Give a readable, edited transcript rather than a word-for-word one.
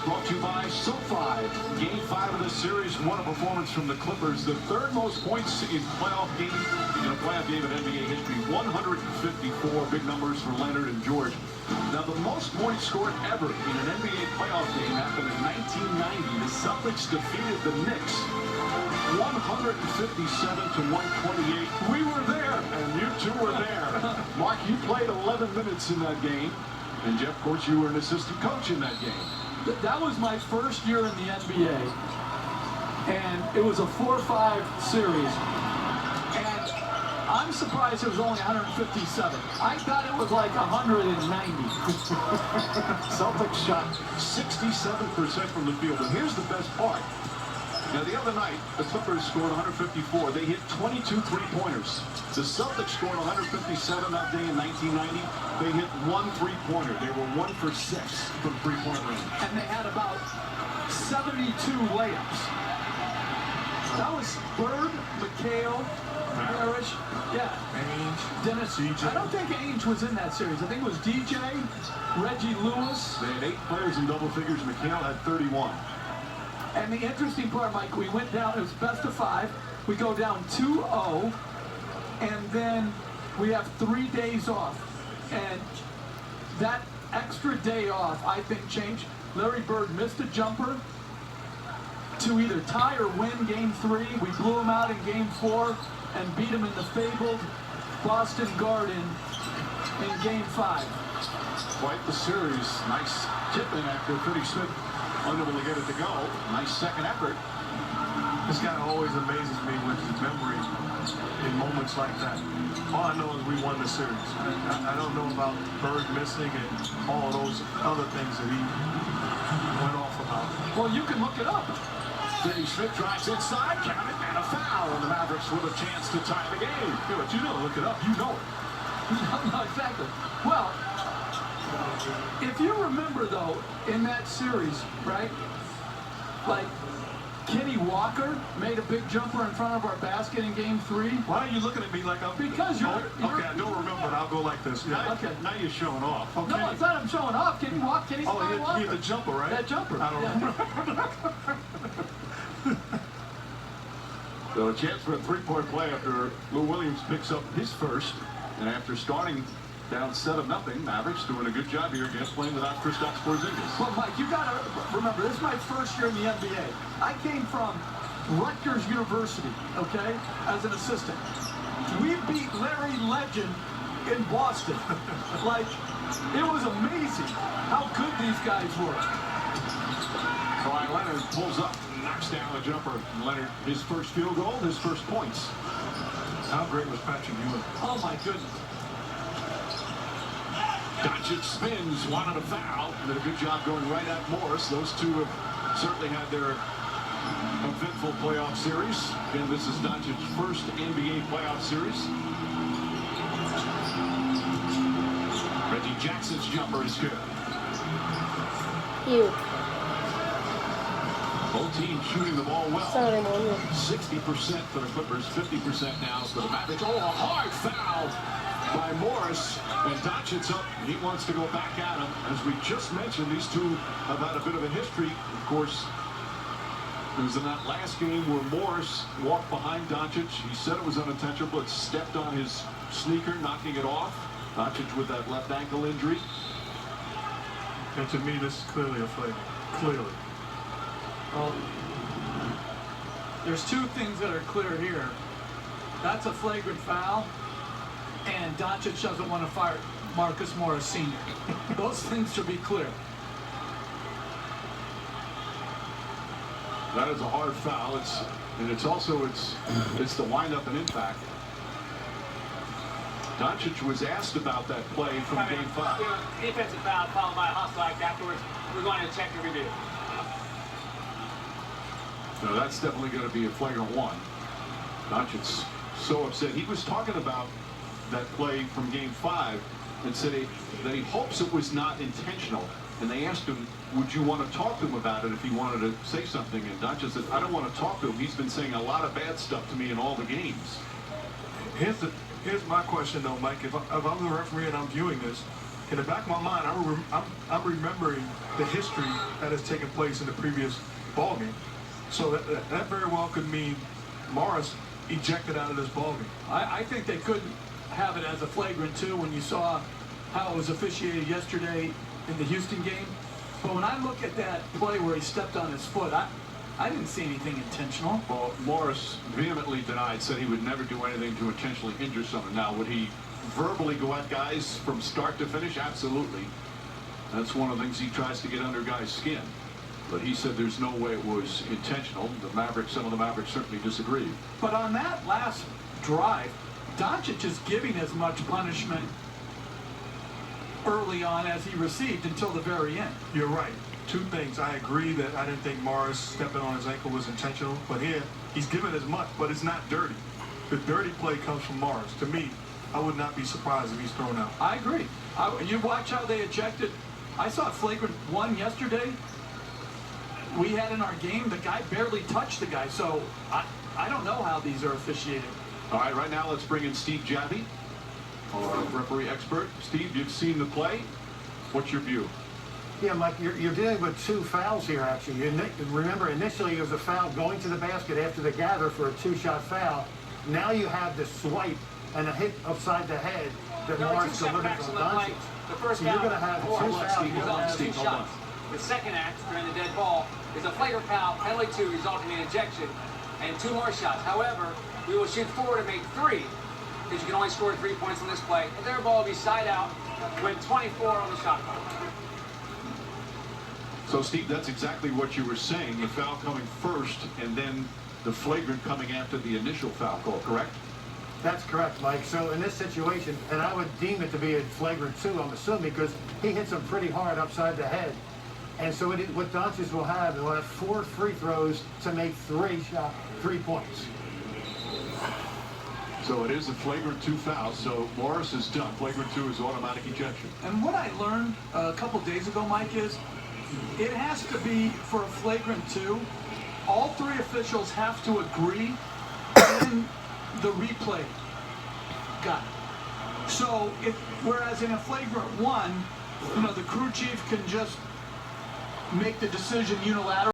brought to you by SoFi. Game 5 of the series, what a performance from the Clippers. The third most points in a playoff game in NBA history. 154, big numbers for Leonard and George. Now, the most points scored ever in an NBA playoff game happened in 1990. The Celtics defeated the Knicks 157 to 128. We were there, and you two were there. Mark, you played 11 minutes in that game. And Jeff, of course, you were an assistant coach in that game. That was my first year in the NBA, and it was a 4-5 series. And I'm surprised it was only 157. I thought it was like 190. Celtics shot 67% from the field. And here's the best part. Now, the other night, the Clippers scored 154. They hit 22 three-pointers. The Celtics scored 157 that day in 1990. They hit 1 three-pointer. They were 1 for 6 from three-point range. And they had about 72 layups. That was Bird, McHale, Parrish, Ainge, Dennis. DJ. I don't think Ainge was in that series. I think it was DJ, Reggie Lewis. They had 8 players in double figures. McHale had 31. And the interesting part, Mike, we went down, it was best of 5. We go down 2-0, and then we have 3 days off. And that extra day off, I think, changed. Larry Bird missed a jumper to either tie or win Game 3. We blew him out in Game 4 and beat him in the fabled Boston Garden in Game 5. Quite the series. Nice tip in after Finney Smith unable to get it to go. Nice second effort. This guy always amazes me with his memory in moments like that. All I know is we won the series. I don't know about Bird missing and all those other things that he went off about. Well, you can look it up. Finney Smith drives inside, count it, and a foul. And the Mavericks with a chance to tie the game. Yeah, but you don't look it up. You know it. No, exactly. Well, if you remember, though, in that series, right, like Kenny Walker made a big jumper in front of our basket in Game 3. Why are you looking at me like I'm... Because you're... Okay, I don't remember, but I'll go like this. Yeah. Okay. Now you're showing off. Okay. No, it's not I'm showing off. Kenny Walker. He had the jumper, right? That jumper. I don't remember. So a chance for a three-point play after Lou Williams picks up his first. And after starting down 7-0, Mavericks doing a good job here against playing without Kristaps Porzingis. Well, Mike, you got to remember, this is my first year in the NBA. I came from Rutgers University, okay, as an assistant. We beat Larry Legend in Boston. Like, it was amazing how good these guys were. Kawhi Leonard pulls up, knocks down a jumper. And Leonard, his first field goal, his first points. How great was Patrick Ewing? Oh, my goodness. Doncic spins, wanted a foul. Did a good job going right at Morris. Those two have certainly had their eventful playoff series. Again, this is Doncic's first NBA playoff series. Reggie Jackson's jumper is good. You. Both teams shooting the ball well. 60% for the Clippers, 50% now for the Mavericks. Oh, a hard foul by Morris, and Doncic up. He wants to go back at him. As we just mentioned, these two have had a bit of a history. Of course, it was in that last game where Morris walked behind Doncic. He said it was unintentional, but stepped on his sneaker, knocking it off. Doncic with that left ankle injury. And to me, this is clearly a flavor. Clearly. Well, there's two things that are clear here. That's a flagrant foul, and Doncic doesn't want to fire Marcus Morris Sr. Those things should be clear. That is a hard foul. It's also the windup and impact. Doncic was asked about that play from Game 5. Defensive foul followed by a hustle act afterwards. We're going to check the review. No, that's definitely going to be a flagrant one. Doncic's so upset. He was talking about that play from Game 5 and said that he hopes it was not intentional. And they asked him, would you want to talk to him about it if he wanted to say something? And Doncic said, I don't want to talk to him. He's been saying a lot of bad stuff to me in all the games. Here's my question, though, Mike. If I'm the referee and I'm viewing this, in the back of my mind, I'm remembering the history that has taken place in the previous ball game. So that very well could mean Morris ejected out of this ball game. I think they couldn't have it as a flagrant 2 when you saw how it was officiated yesterday in the Houston game. But when I look at that play where he stepped on his foot, I didn't see anything intentional. Well, Morris vehemently denied, said he would never do anything to intentionally injure someone. Now, would he verbally go at guys from start to finish? Absolutely. That's one of the things he tries to get under guys' skin. But he said there's no way it was intentional. Some of the Mavericks certainly disagreed. But on that last drive, Doncic is giving as much punishment early on as he received until the very end. You're right. 2 things. I agree that I didn't think Morris stepping on his ankle was intentional. But here, he's given as much, but it's not dirty. The dirty play comes from Morris. To me, I would not be surprised if he's thrown out. I agree. You watch how they ejected. I saw flagrant 1 yesterday. We had in our game, the guy barely touched the guy. So I don't know how these are officiated. All right, right now let's bring in Steve Javie, our referee expert. Steve, you've seen the play. What's your view? Yeah, Mike, you're dealing with 2 fouls here, actually. Remember, initially it was a foul going to the basket after the gather for a 2-shot foul. Now you have the swipe and a hit upside the head that Morris delivers on Doncic. The first So you're foul going to have 2 fouls. Steve, You're hold gonna on, have Steve, two hold on. shots. The second act during the dead ball is a flagrant foul, penalty 2, resulting in ejection, and 2 more shots. However, we will shoot 4 to make 3, because you can only score 3 points on this play. And their ball will be side out with 24 on the shot clock. So, Steve, that's exactly what you were saying. The foul coming first, and then the flagrant coming after the initial foul call, correct? That's correct, Mike. So in this situation, and I would deem it to be a flagrant 2, I'm assuming, because he hits him pretty hard upside the head. And so what Doncic will have, he'll have 4 free throws to make 3 points. So it is a flagrant 2 foul. So Morris is done. Flagrant 2 is automatic ejection. And what I learned a couple days ago, Mike, is it has to be for a flagrant 2. All 3 officials have to agree in the replay. Got it. So whereas in a flagrant 1, the crew chief can just make the decision unilaterally.